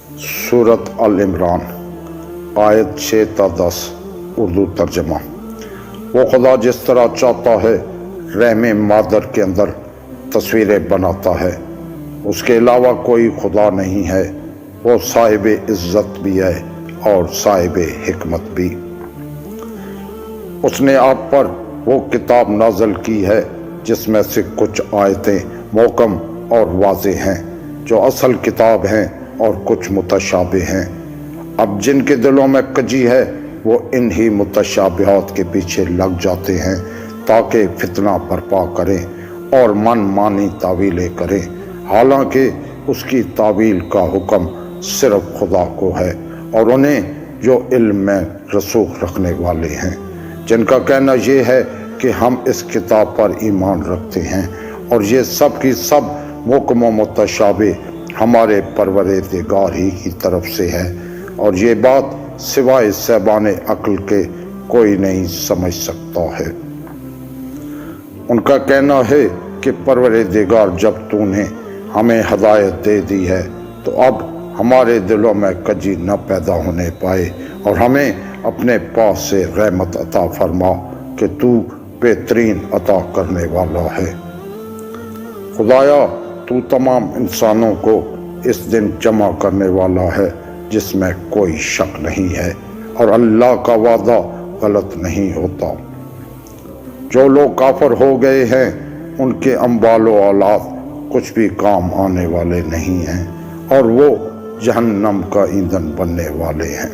सूरत अल इमरान आयत 6 تا 10 उर्दू तर्जमा। वो खुदा जिस तरह चाहता है रहम मादर के अंदर तस्वीरें बनाता है, उसके अलावा कोई खुदा नहीं है। वो साहिब इज़्ज़त भी है और साहिब हिकमत भी। उसने आप पर वो किताब नाज़िल की है जिसमें से कुछ आयतें मोहकम और वाज़ेह हैं, जो असल किताब हैं, और कुछ मुतशाबे हैं। अब जिनके दिलों में कजी है वो इन्हीं मुतशाबिहात के पीछे लग जाते हैं ताकि फितना बर्पा करें और मन मानी तावीलें करें, हालांकि उसकी तावील का हुक्म सिर्फ खुदा को है और उन्हें जो इल्म में रसूख रखने वाले हैं, जिनका कहना ये है कि हम इस किताब पर ईमान रखते हैं और ये सब की सब मुहकम व मुतशाबे हमारे परवरदिगार ही की तरफ से है, और ये बात सिवाय सहबान अक्ल के कोई नहीं समझ सकता है। उनका कहना है कि परवरदिगार, जब तूने हमें हदायत दे दी है तो अब हमारे दिलों में कजी न पैदा होने पाए और हमें अपने पास से रहमत अता फरमा कि तू बेहतरीन अता करने वाला है। खुदाया, तू तमाम इंसानों को इस दिन जमा करने वाला है जिसमें कोई शक नहीं है, और अल्लाह का वादा गलत नहीं होता। जो लोग काफिर हो गए हैं उनके अम्बाल व औलाद कुछ भी काम आने वाले नहीं हैं और वो जहन्नम का ईंधन बनने वाले हैं।